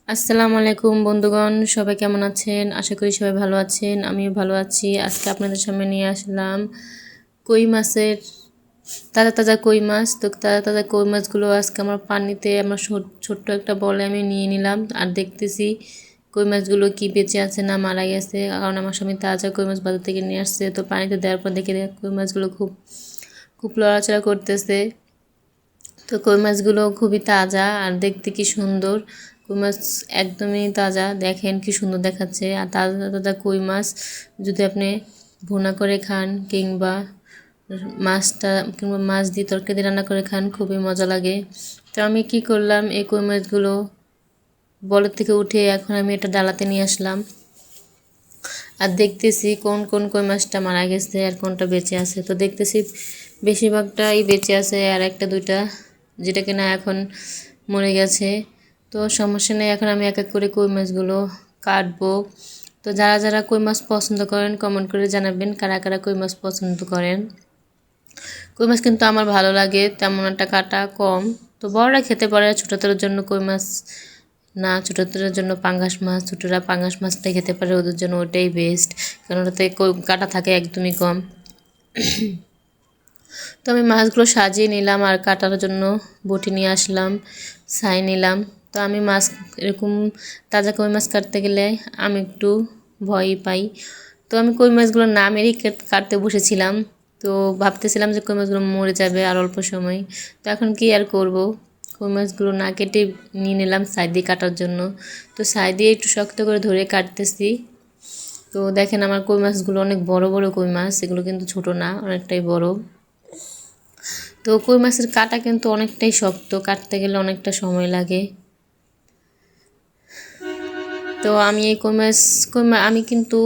আসসালামু আলাইকুম বন্ধুগণ, সবাই কেমন আছেন? আশা করি সবাই ভালো আছেন। আমিও ভালো আছি। আজকে আপনাদের সামনে নিয়ে আসলাম কই মাছের তাজা তাজা কই মাছ। তো তাজা তাজা কই মাছগুলো আজকে আমার পানিতে আমার ছোট্ট একটা বলে আমি নিয়ে নিলাম আর দেখতেছি কই মাছগুলো কি বেঁচে আছে না মারা গেছে। কারণ আমার স্বামী তাজা কই মাছ বাজার থেকে নিয়ে আসছে, তো পানিতে দেওয়ার পর দেখে কই মাছগুলো খুব খুব লড়াচড়া করতেছে। তো কই মাছগুলো খুবই তাজা আর দেখতে কি সুন্দর। কই মাছ একদমই তাজা, দেখেন কি সুন্দর দেখাচ্ছে। আর তাজা তাজা কই মাছ যদি আপনি ভুনা করে খান কিংবা মাছ দিয়ে তরকারি দিয়ে রান্না করে খান, খুবই মজা লাগে। তো আমি কি করলাম, এই কই মাছগুলো বলের থেকে উঠে এখন আমি এটা ডালাতে নিয়ে আসলাম আর দেখতেছি কোন কোন কই মাছটা মারা গেছে আর কোনটা বেঁচে আছে। তো দেখতেছি বেশিরভাগটাই বেঁচে আছে আর একটা দুইটা যেটা কিনা এখন মরে গেছে। তো সমস্যা নেই, এখন আমি এক এক করে কই মাছগুলো কাটবো। তো যারা যারা কই মাছ পছন্দ করেন কমেন্ট করে জানাবেন কারা কারা কই মাছ পছন্দ করেন। কই মাছ কিন্তু আমার ভালো লাগে, তেমন একটা কাটা কম। তো বড়রা খেতে পারে, ছোটদের জন্য কই মাছ না, ছোটদের জন্য পাঙ্গাস মাছ, ছোটরা পাঙ্গাস মাছটাই খেতে পারে, ওদের জন্য ওটাই বেস্ট, কারণ ওটাতে কাটা থাকে একদমই কম। তো আমি মাছগুলো সাজিয়ে নিলাম আর কাটার জন্য বটি নিয়ে আসলাম, ছাই নিলাম। তো আমি মাছ এরকম তাজা কই মাছ কাটতে গেলে আমি একটু ভয়ই পাই। তো আমি কই মাছগুলো না মেরেই কাটতে বসেছিলাম। তো ভাবতেছিলাম যে কই মাছগুলো মরে যাবে আর অল্প সময়। তো এখন কি আর করব, কই মাছগুলো না কেটে নিয়ে নিলাম ছাই দিয়ে কাটার জন্য। তো ছাই দিয়ে একটু শক্ত করে ধরে কাটতেছি। তো দেখেন আমার কই মাছগুলো অনেক বড় বড় কই মাছ, এগুলো কিন্তু ছোট না, অনেকটাই বড়। তো কই মাছের কাটা কিন্তু অনেকটাই শক্ত, কাটতে গেলে অনেকটা সময় লাগে। তো আমি এই আমি কিন্তু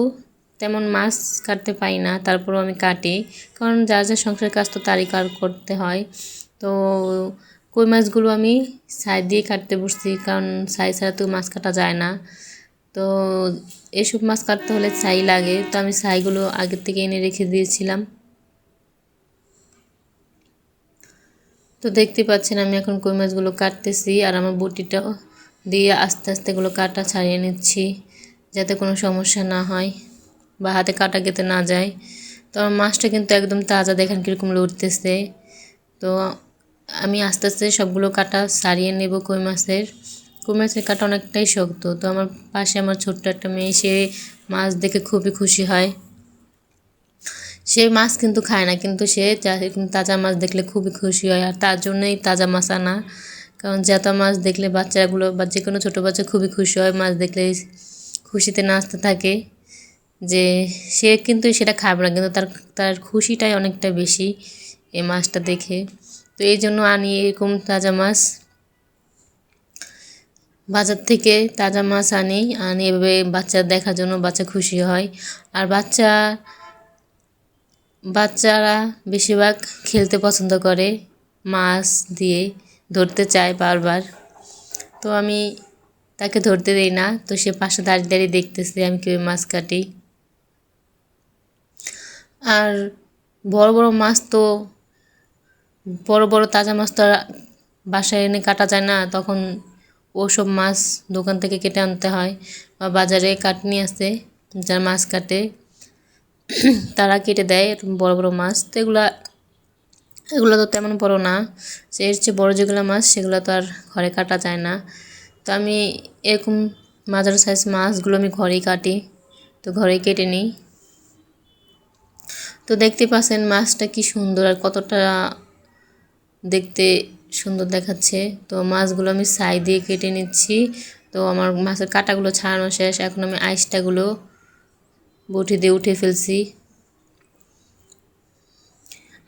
তেমন মাছ কাটতে পাই না, তারপরেও আমি কাটি, কারণ যার যার সংসারের কাজ তো তারই করতে হয়। তো কই মাছগুলো আমি ছাই দিয়ে কাটতে বসছি, কারণ ছাই ছাড়া তো মাছ কাটা যায় না। তো এসব মাছ কাটতে হলে ছাই লাগে, তো আমি ছাইগুলো আগের থেকে এনে রেখে দিয়েছিলাম। তো দেখতে পাচ্ছেন আমি এখন কই মাছগুলো কাটতেছি আর আমার বটিটা দিয়ে আস্তে আস্তে এগুলো কাটা ছাড়িয়ে নিচ্ছি, যাতে কোনো সমস্যা না হয় বা হাতে কাটা গেতে না যায়। তো আমার মাছটা কিন্তু একদম তাজা, দেখেন কীরকম লড়তেছে। তো আমি আস্তে আস্তে সবগুলো কাটা ছাড়িয়ে নেব। কই মাছের কাটা অনেকটাই শক্ত। তো আমার পাশে আমার ছোট্ট একটা মেয়ে, সে মাছ দেখে খুবই খুশি হয়। সে মাছ কিন্তু খায় না, কিন্তু সে তাজা মাছ দেখলে খুবই খুশি হয়, আর তার জন্যই তাজা মাছ আনা। কারণ জাতা মাছ দেখলে বাচ্চাগুলো বা যে কোনো ছোটো বাচ্চা খুবই খুশি হয়, মাছ দেখলে খুশিতে নাচতে থাকে। যে সে কিন্তু সেটা খাবে না, কিন্তু তার তার খুশিটাই অনেকটা বেশি এই মাছটা দেখে। তো এই জন্য আনি এরকম তাজা মাছ, বাজার থেকে তাজা মাছ আনি এভাবে বাচ্চা দেখার জন্য, বাচ্চা খুশি হয়। আর বাচ্চারা বেশিরভাগ খেলতে পছন্দ করে, মাছ দিয়ে ধরতে চায় বারবার। তো আমি তাকে ধরতে দেই না, তো সে পাশে দাঁড়িয়ে দাঁড়িয়ে দেখতেছে আমি কীভাবে মাছ কাটি। আর বড় বড় মাছ তো, বড় বড় তাজা মাছ তো আর বাসায় এনে কাটা যায় না, তখন ওসব মাছ দোকান থেকে কেটে আনতে হয় বা বাজারে কাটনি আছে যারা মাছ কাটে, তারা কেটে দেয় বড় বড় মাছ। তো এগুলো তো তেমন বড় না, এর চেয়ে বড়ো যেগুলো মাছ সেগুলো তো আর ঘরে কাটা যায় না। তো আমি এরকম মাঝারি সাইজ মাছগুলো আমি ঘরেই কাটি, তো ঘরেই কেটে নিই। তো দেখতে পাচ্ছেন মাছটা কি সুন্দর আর কতটা দেখতে সুন্দর দেখাচ্ছে। তো মাছগুলো আমি ছাই দিয়ে কেটে নিচ্ছি। তো আমার মাছের কাঁটাগুলো ছাড়ানো শেষ, এখন আমি আইসটাগুলো বটি দিয়ে উঠে ফেলছি।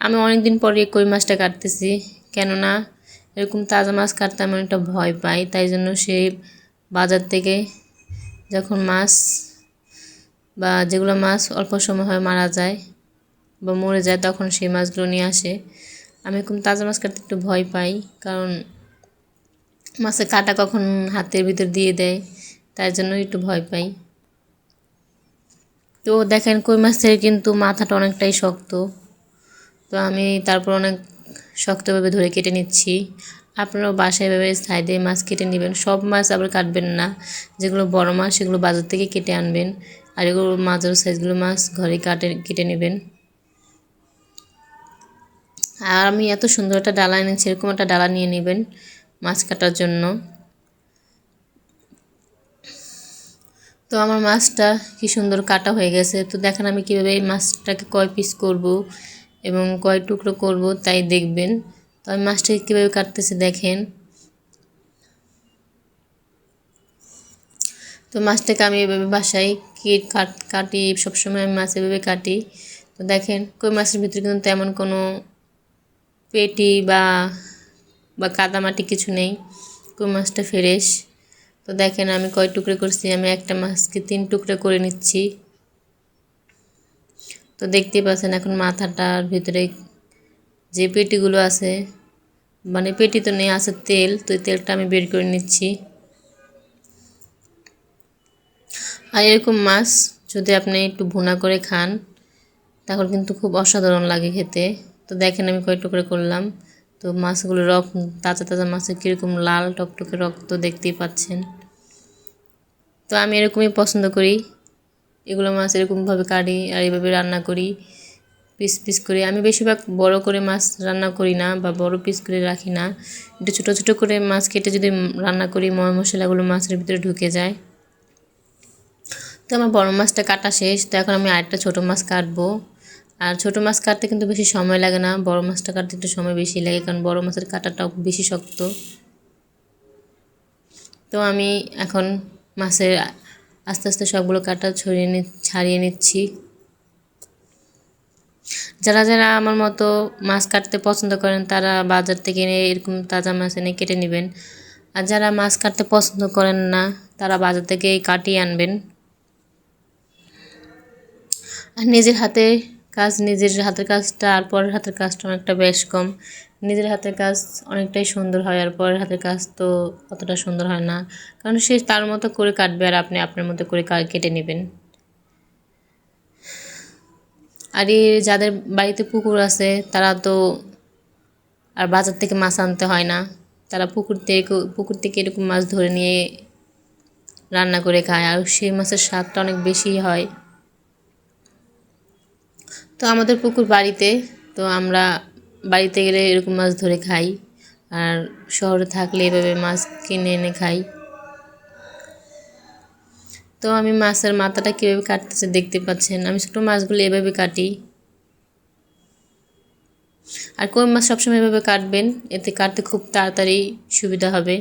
আমি অনেক দিন পরে কই মাছটা কাটতেছি, কেননা এরকম তাজা মাছ কাটতে আমি অনেকটা ভয় পাই। তাই জন্য সে বাজার থেকে যখন মাছ বা যেগুলো মাছ অল্প সময় হয় মারা যায় বা মরে যায়, তখন সেই মাছগুলো নিয়ে আসে। আমি এরকম তাজা মাছ কাটতে একটু ভয় পাই, কারণ মাছের কাঁটা কখন হাতের ভিতর দিয়ে দেয়, তাই জন্য একটু ভয় পাই। তো দেখেন কই মাছের কিন্তু মাথাটা অনেকটাই শক্ত, তো আমি তারপর অনেক শক্তভাবে ধরে কেটে নিচ্ছি। আপনারাও বাসায় এভাবে সাইডে মাছ কেটে নেবেন। সব মাছ আবার কাটবেন না, যেগুলো বড় মাছ সেগুলো বাজার থেকে কেটে আনবেন, আর এগুলো মাঝারি সাইজগুলো মাছ ঘরে কেটে নেবেন। আর আমি এত সুন্দর একটা ডালা এনেছি, এরকম একটা ডালা নিয়ে নেবেন মাছ কাটার জন্য। তো আমার মাছটা কি সুন্দর কাটা হয়ে গেছে। তো দেখেন আমি কীভাবে এই মাছটাকে কয় পিস করব এবং কয় টুকরো করব তাই দেখবেন। তো আমি মাছটাকে কীভাবে কাটতেছি দেখেন। তো মাছটাকে আমি এভাবে বাসায় কাটি, সবসময় আমি মাছ এভাবে কাটি। তো দেখেন কই মাছের ভিতরে কিন্তু তেমন কোনো পেটি বা কাদামাটি কিছু নেই, কই মাছটা ফ্রেশ। তো দেখেন আমি কয় টুকরো করছি, আমি একটা মাছকে 3 টুকরো করে নিচ্ছি। তো দেখতেই পাচ্ছেন এখন মাথাটার ভিতরে যে পেটিগুলো আছে, মানে পেটি তো নেই, আছে তেল, তো তেলটা আমি বের করে নিচ্ছি। আর এরকম মাছ যদি আপনি একটু ভুনা করে খান তখন কিন্তু খুব অসাধারণ লাগে খেতে। তো দেখেন আমি কয় টুকরো করলাম। তো মাছগুলো তাজা তাজা মাছের কীরকম লাল টকটকে রক্ত দেখতেই পাচ্ছেন। তো আমি এরকমই পছন্দ করি, এগুলো মাছ এরকমভাবে কাটি আর এইভাবে রান্না করি পিস পিস করে। আমি বেশিরভাগ বড় করে মাছ রান্না করি না বা বড় পিস করে রাখি না, একটু ছোটো ছোটো করে মাছ কেটে যদি রান্না করি ময় মশলাগুলো মাছের ভিতরে ঢুকে যায়। তো আমার বড় মাছটা কাটা শেষ। তো এখন আমি আরেকটা ছোটো মাছ কাটবো। আর ছোটো মাছ কাটতে কিন্তু বেশি সময় লাগে না, বড় মাছটা কাটতে একটু সময় বেশি লাগে, কারণ বড় মাছের কাঁটাটাও বেশি শক্ত। তো আমি এখন মাছের আস্তে আস্তে সবগুলো কাটা ছাড়িয়ে নিচ্ছি। যারা যারা আমার মতো মাছ কাটতে পছন্দ করেন তারা বাজার থেকে এনে এরকম তাজা মাছ এনে কেটে নেবেন। আর যারা মাছ কাটতে পছন্দ করেন না তারা বাজার থেকে কাটিয়ে আনবেন। আর নিজের হাতের কাজটা আর পরের হাতের কাজটা অনেকটা বেশ কম। নিজের হাতের কাজ অনেকটাই সুন্দর হয়, আর পরের হাতের কাজ তো অতটা সুন্দর হয় না, কারণ সে তার মতো করে কাটবে আর আপনি আপনার মতো করে কেটে নেবেন। আর যাদের বাড়িতে পুকুর আছে তারা তো আর বাজার থেকে মাছ আনতে হয় না, তারা পুকুর থেকে এরকম মাছ ধরে নিয়ে রান্না করে খায়, আর সেই মাছের স্বাদটা অনেক বেশি হয়। তো আমাদের পুকুর বাড়িতে, তো আমরা বাড়িতে গেলে এরকম মাছ ধরে খাই, আর শহরে থাকলে এভাবে মাছ কিনে এনে খাই। তো আমি মাছের মাথাটা কীভাবে কাটতেছে দেখতে পাচ্ছেন, আমি ছোটো মাছগুলো এভাবে কাটি। আর কই মাছ সবসময় এভাবে কাটবেন, এতে কাটতে খুব তাড়াতাড়ি সুবিধা হবে।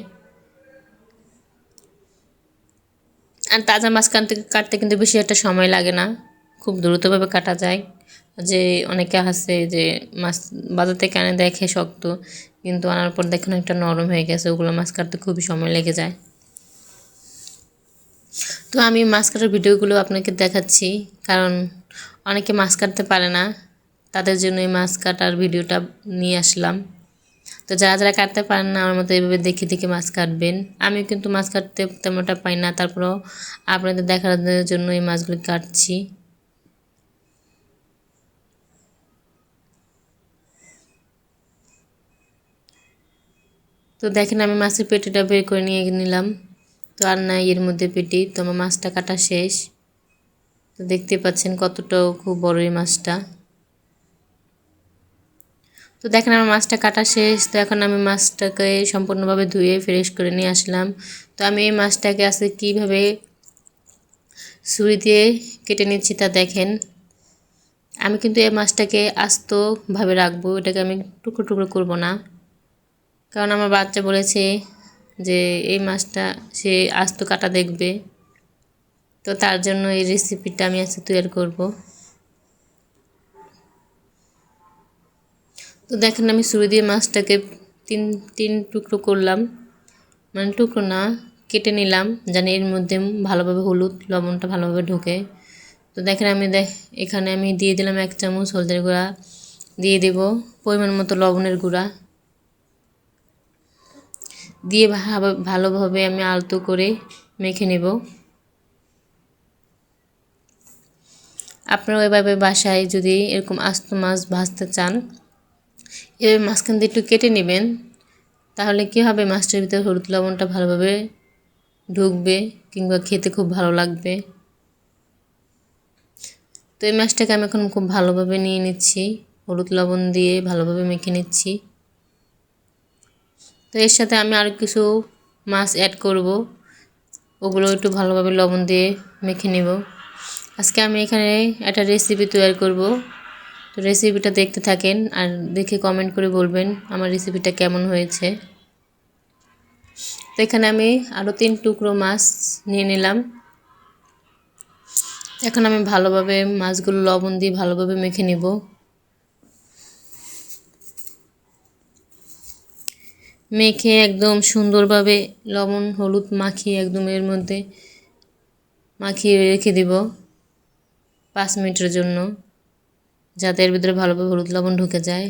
আর তাজা মাছ কাটতে কিন্তু বেশি একটা সময় লাগে না, খুব দ্রুতভাবে কাটা যায়। যে অনেকে আছে যে মাছ বাজার থেকে আনে দেখে শক্ত, কিন্তু আনার পর দেখুন একটা নরম হয়ে গেছে, ওগুলো মাছ কাটতে খুবই সময় লেগে যায়। তো আমি মাছ কাটার ভিডিওগুলো আপনাকে দেখাচ্ছি, কারণ অনেকে মাছ কাটতে পারে না, তাদের জন্য এই মাছ কাটার ভিডিওটা নিয়ে আসলাম। তো যারা যারা কাটতে পারেন না আমার মতো এইভাবে দেখে দেখে মাছ কাটবেন। আমি কিন্তু মাছ কাটতে তেমনটা পাই না, তারপরেও আপনাদের দেখার জন্য এই মাছগুলো কাটছি। তো দেখেন আমি মাছের পেটিটা বের করে নিয়ে নিলাম। তো আর নাই এর মধ্যে পেটি। তো আমার মাছটা কাটা শেষ। তো দেখতে পাচ্ছেন কতটাও খুব বড় এই মাছটা। তো দেখেন আমার মাছটা কাটা শেষ। তো এখন আমি মাছটাকে সম্পূর্ণভাবে ধুয়ে ফ্রেশ করে নিয়ে আসলাম। তো আমি এই মাছটাকে আজকে কীভাবে ছুরি দিয়ে কেটে নিচ্ছি তা দেখেন। আমি কিন্তু এই মাছটাকে আস্তভাবে রাখবো, এটাকে আমি টুকরো টুকরো করব না, কারণ আমার বাচ্চা বলেছে যে এই মাছটা সে আস্ত কাটা দেখবে। তো তার জন্য এই রেসিপিটা আমি আজকে তৈরি করব। তো দেখেন আমি ছুরি দিয়ে মাছটাকে তিন তিন টুকরো করলাম, মানে টুকরো না, কেটে নিলাম, জানি এর মধ্যে ভালোভাবে হলুদ লবণটা ভালোভাবে ঢোকে। তো দেখেন এখানে আমি দিয়ে দিলাম 1 চামচ হলদের গুঁড়া, দিয়ে দেব পরিমাণ মতো লবণের গুঁড়া, দিয়ে ভালোভাবে আমি আলতো করে মেখে নেব। আপনারাও এভাবে বাসায় যদি এরকম আস্ত মাছ ভাজতে চান এভাবে মাঝখান দিয়ে একটু কেটে নেবেন, তাহলে কি হবে, মাছটার ভিতরে হলুদ লবণটা ভালোভাবে ঢুকবে কিংবা খেতে খুব ভালো লাগবে। তো এই মাছটাকে আমি এখন খুব ভালোভাবে নিয়ে নিচ্ছি, হলুদ লবণ দিয়ে ভালোভাবে মেখে নিচ্ছি। তো এর সাথে আমি আরও কিছু মাছ অ্যাড করব, ওগুলো একটু ভালোভাবে লবণ দিয়ে মেখে নেব। আজকে আমি এখানে একটা রেসিপি তৈরি করব, তো রেসিপিটা দেখতে থাকেন আর দেখে কমেন্ট করে বলবেন আমার রেসিপিটা কেমন হয়েছে। তো এখানে আমি আরও 3 টুকরো মাছ নিয়ে নিলাম। এখন আমি ভালোভাবে মাছগুলো লবণ দিয়ে ভালোভাবে মেখে নিব। মেখে একদম সুন্দরভাবে লবণ হলুদ মাখিয়ে একদম এর মধ্যে মাখিয়ে রেখে দিব 5 মিনিটের জন্য, যাতে এর ভিতরে ভালোভাবে হলুদ লবণ ঢুকে যায়।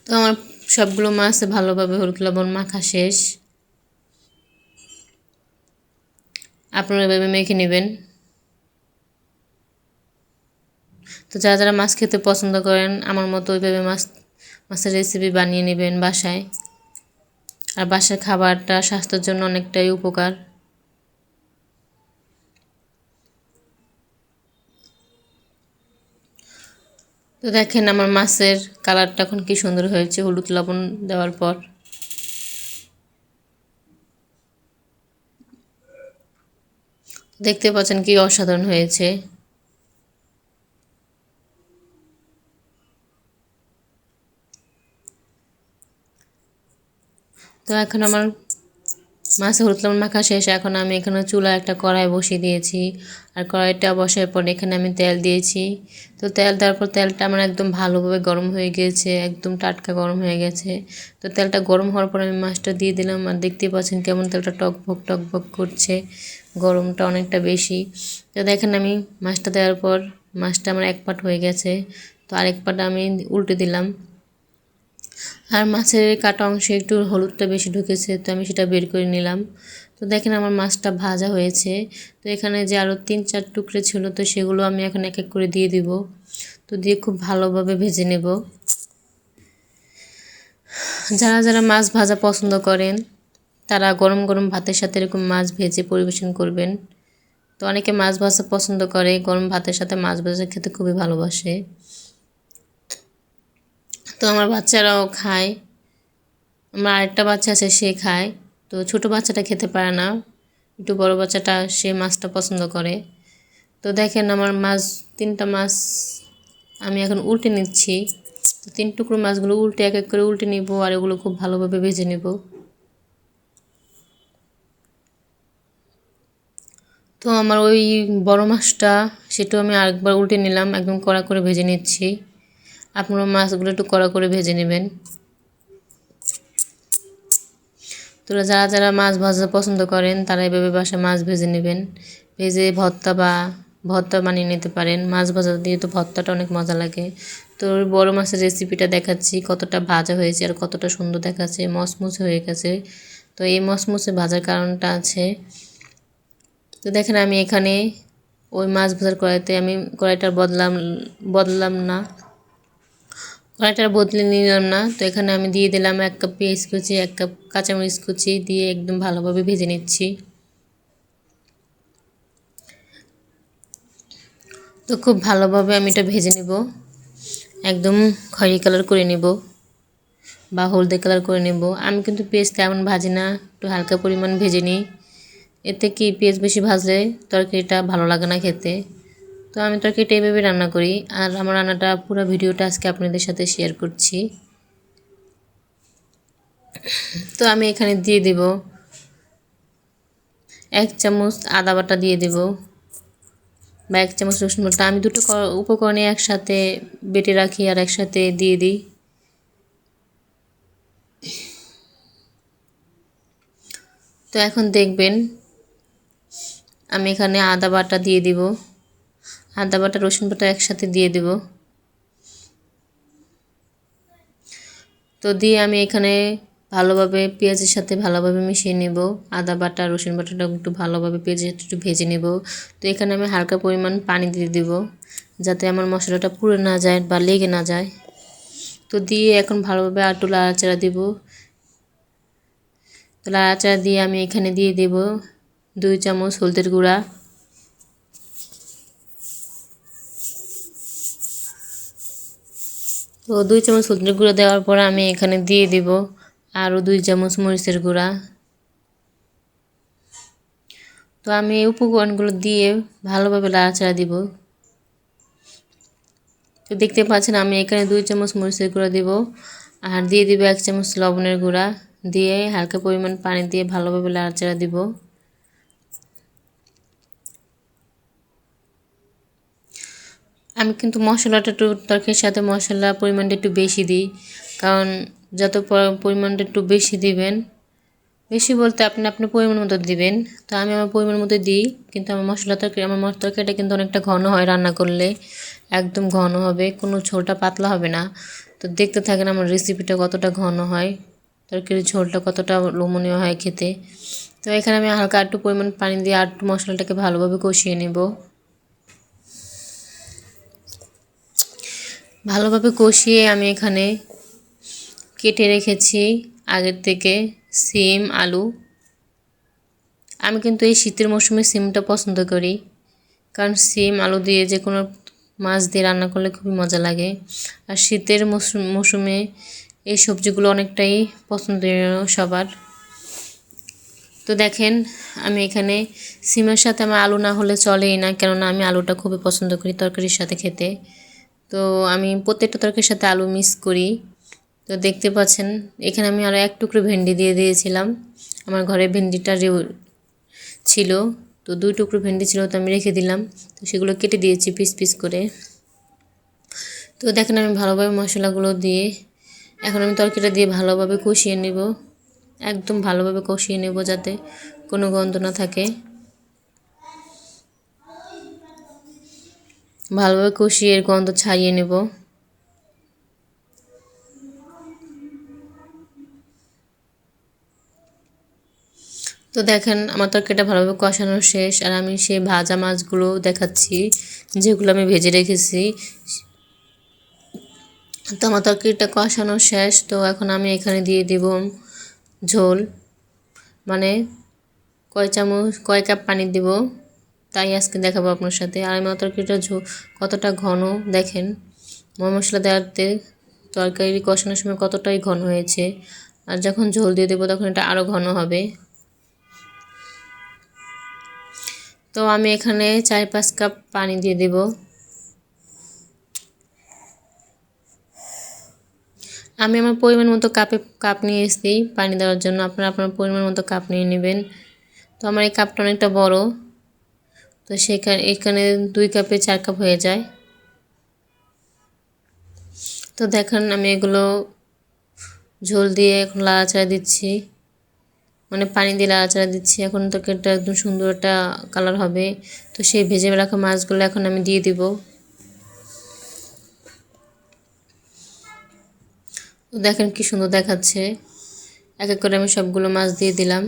তো আমার সবগুলো মাছ ভালোভাবে হলুদ লবণ মাখা শেষ। আপনারা এভাবে মেখে নেবেন। তো যারা যারা মাছ খেতে পছন্দ করেন আমার মতো ওইভাবে মাছের রেসিপি বানিয়ে নেবেন বাসায়। আর বাসার খাবারটা স্বাস্থ্যের জন্য অনেকটাই উপকার। তো দেখেন আমার মাছের কালারটা এখন কি সুন্দর হয়েছে হলুদ লবণ দেওয়ার পর। দেখতে পাচ্ছেন কি অসাধারণ হয়েছে। তো এখন আমার মাছ হলুদ লবণ মাখা শেষ। এখন আমি এখানে চুলায় একটা কড়াই বসিয়ে দিয়েছি, আর কড়াইটা বসার পর এখানে আমি তেল দিয়েছি। তো তেল দেওয়ার পর তেলটা আমার একদম ভালোভাবে গরম হয়ে গিয়েছে, একদম টাটকা গরম হয়ে গেছে। তো তেলটা গরম হওয়ার পর আমি মাছটা দিয়ে দিলাম, আর দেখতেই পাচ্ছেন কেমন তেলটা টকবক করছে, গরমটা অনেকটা বেশি। তো দেখেন আমি মাছটা দেওয়ার পর মাছটা আমার এক পাট হয়ে গেছে, তো আরেক পাট আমি উল্টে দিলাম। আর মাছের কাটা অংশে একটু হলুদটা বেশি ঢুকেছে, তো আমি সেটা বের করে নিলাম। তো দেখেন আমার মাছটা ভাজা হয়েছে। তো এখানে যে আরও 3-4 টুকরো ছিল, তো সেগুলো আমি এখন এক এক করে দিয়ে দিব। তো দিয়ে খুব ভালোভাবে ভেজে নেব। যারা যারা মাছ ভাজা পছন্দ করেন তারা গরম গরম ভাতের সাথে এরকম মাছ ভেজে পরিবেশন করবেন। তো অনেকে মাছ ভাজা পছন্দ করে, গরম ভাতের সাথে মাছ ভাজা খেতে খুবই ভালোবাসে। তো আমার বাচ্চারাও খায়, আমার আরেকটা বাচ্চা আছে সে খায়। তো ছোটো বাচ্চাটা খেতে পারে না, একটু বড় বাচ্চাটা সে মাছটা পছন্দ করে। তো দেখেন আমার মাছ 3টা মাছ আমি এখন উল্টে নিচ্ছি। তো 3 টুকরো মাছগুলো উল্টে এক এক করে উল্টে নিব, আর এগুলো খুব ভালোভাবে ভেজে নেব। তো আমার ওই বড় মাছটা সেটাও আমি আরেকবার উল্টে নিলাম, একদম কড়া করে ভেজে নিচ্ছি। আপনারা মাছগুলো একটু কড়া করে ভেজে নেবেন। তো যারা যারা মাছ ভাজা পছন্দ করেন তারা এভাবে বাসায় মাছ ভেজে নেবেন, ভেজে ভর্তা বানিয়ে নিতে পারেন। মাছ ভাজা দিয়ে তো ভর্তাটা অনেক মজা লাগে। তো বড় মাছের রেসিপিটা দেখাচ্ছি, কতটা ভাজা হয়েছে আর কতটা সুন্দর দেখাচ্ছে, মচমচে হয়ে গেছে। তো এই মচমচে ভাজার কারণটা আছে। তো দেখেন আমি এখানে ওই মাছ ভাজার কড়াইতে আমি কড়াইটা বদলাম না, কড়াইটা বদলে নিলাম না। তো এখানে আমি দিয়ে দিলাম 1 কাপ পেঁয়াজ কুচি, 1 কাপ কাঁচামরিচ কুচি দিয়ে একদম ভালোভাবে ভেজে নিচ্ছি। তো খুব ভালোভাবে আমি এটা ভেজে নেব, একদম খয়েরি কালার করে নেব বা হলদে কালার করে নেব। আমি কিন্তু পেঁয়াজ তেমন ভাজি না, একটু হালকা পরিমাণ ভেজে নিই। এতে কি পেঁয়াজ বেশি ভাজলে তরকারিটা ভালো লাগে না খেতে। তো আমি তরকারিটা এইভাবে রান্না করি, আর আমার রান্নাটা পুরো ভিডিওটা আজকে আপনাদের সাথে শেয়ার করছি। তো আমি এখানে দিয়ে দেব 1 চামচ আদা বাটা দিয়ে দেব, বা 1 চামচ রসুন বাটা। আমি দুটো উপকরণে একসাথে বেটে রাখি আর একসাথে দিয়ে দিই। তো এখন দেখবেন আমি এখানে আদা বাটা দিয়ে দিব, আদা বাটা রসুন বাটা একসাথে দিয়ে দেব। তো দিয়ে আমি এখানে ভালোভাবে পেঁয়াজের সাথে ভালোভাবে মিশিয়ে নেব। আদা বাটা রসুন বাটাটা একটু ভালোভাবে পেঁয়াজের সাথে একটু ভেজে নেব। তো এখানে আমি হালকা পরিমাণ পানি দিয়ে দেব, যাতে আমার মশলাটা পুড়ে না যায় বা লেগে না যায়। তো দিয়ে এখন ভালোভাবে একটু নাড়াচাড়া দিব। তো নাড়াচাড়া দিয়ে আমি এখানে দিয়ে দেব 2 চামচ হলুদের গুঁড়া, তো 2 চামচ হলুদের গুঁড়া দেওয়ার পর আমি এখানে দিয়ে দেব আরও 2 চামচ মরিচের গুঁড়া। তো আমি এই উপকরণগুলো দিয়ে ভালোভাবে নাড়াচাড়া দিব। তো দেখতে পাচ্ছেন আমি এখানে 2 চামচ মরিচের গুঁড়া দিব আর দিয়ে দিব 1 চামচ লবণের গুঁড়া, দিয়ে হালকা পরিমাণ পানি দিয়ে ভালোভাবে নাড়াচাড়া দিব। আমি কিন্তু মশলাটা একটু তরকারির সাথে মশলা পরিমাণটা একটু বেশি দিই, কারণ যত পরিমাণটা একটু বেশি দিবেন, বেশি বলতে আপনি আপনার পরিমাণ মতো দিবেন। তো আমি আমার পরিমাণ মতো দিই, কিন্তু আমার তরকারিটা কিন্তু অনেকটা ঘন হয়, রান্না করলে একদম ঘন হবে, কোনো ঝোলটা পাতলা হবে না। তো দেখতে থাকেন আমার রেসিপিটা কতটা ঘন হয়, তরকারির ঝোলটা কতটা লোমনীয় হয় খেতে। তো এখানে আমি হালকা একটু পরিমাণ পানি দিয়ে আর একটু মশলাটাকে ভালোভাবে কষিয়ে নেব। ভালোভাবে কষিয়ে আমি এখানে কেটে রেখেছি আগের থেকে সিম, আলু। আমি কিন্তু এই শীতের মৌসুমে সিমটা পছন্দ করি, কারণ সিম আলু দিয়ে যে কোনো মাছ দিয়ে রান্না করলে খুবই মজা লাগে। আর শীতের মৌসুমে এই সবজিগুলো অনেকটাই পছন্দনীয় সবার। তো দেখেন আমি এখানে সিমের সাথে আমার আলু না হলে চলেই না, কেননা আমি আলুটা খুবই পছন্দ করি তরকারির সাথে খেতে। তো আমি প্রত্যেকটা তরকারির সাথে আলু মিক্স করি। তো দেখতে পাচ্ছেন এখানে আমি আরও 1 টুকরো ভেন্ডি দিয়ে দিয়েছিলাম, আমার ঘরে ভেন্ডিটা ছিল, তো 2 টুকরো ভেন্ডি ছিল, তো আমি রেখে দিলাম। তো সেগুলো কেটে দিয়েছি পিস পিস করে। তো দেখেন আমি ভালোভাবে মশলাগুলো দিয়ে এখন আমি তরকারিটা দিয়ে ভালোভাবে কষিয়ে নেব, একদম ভালোভাবে কষিয়ে নেব যাতে কোনো গন্ধ না থাকে। ভালোভাবে কষিয়ে এর গন্ধ ছাড়িয়ে নেব। তো দেখেন আমার তরকারিটা ভালোভাবে কষানো শেষ, আর আমি সেই ভাজা মাছগুলো দেখাচ্ছি যেগুলো আমি ভেজে রেখেছি। তো আমার তরকারিটা কষানো শেষ, তো এখন আমি এখানে দিয়ে দেব ঝোল, মানে কয় কাপ পানি দিব তাই আজকে দেখাবো আপনার সাথে। আর আমার তরকারিটা কতটা ঘন দেখেন, মশলা দেওয়াতে তরকারি কষানোর সময় কতটাই ঘন হয়েছে, আর যখন ঝোল দিয়ে দেবো তখন এটা আরও ঘন হবে। তো আমি এখানে 4-5 কাপ পানি দিয়ে দেব। আমি আমার পরিমাণ মতো কাপ নিয়ে এসেছি পানি দেওয়ার জন্য, আপনারা আপনার পরিমাণ মতো কাপ নিয়ে নেবেন। তো আমার এই কাপটা অনেকটা বড়, তো এখানে 2 কাপে 4 কাপ হয়ে যায়। তো দেখেন আমি এগুলো ঝোল দিয়ে এখন নাড়াচাড়া দিচ্ছি, মানে পানি দিয়ে নাড়াচাড়া দিচ্ছি। এখন তরকারিটা একদম সুন্দর একটা কালার হবে। তো সেই ভেজে রাখা মাছগুলো এখন আমি দিয়ে দিব। তো দেখেন কি সুন্দর দেখাচ্ছে, এক এক করে আমি সবগুলো মাছ দিয়ে দিলাম।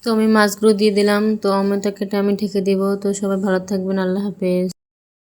তো আমি মাছগুলো দিয়ে দিলাম, তো আমার তরকারিটা আমি ঢেকে দেব। তো সবাই ভালো থাকবেন, আল্লাহ হাফেজ।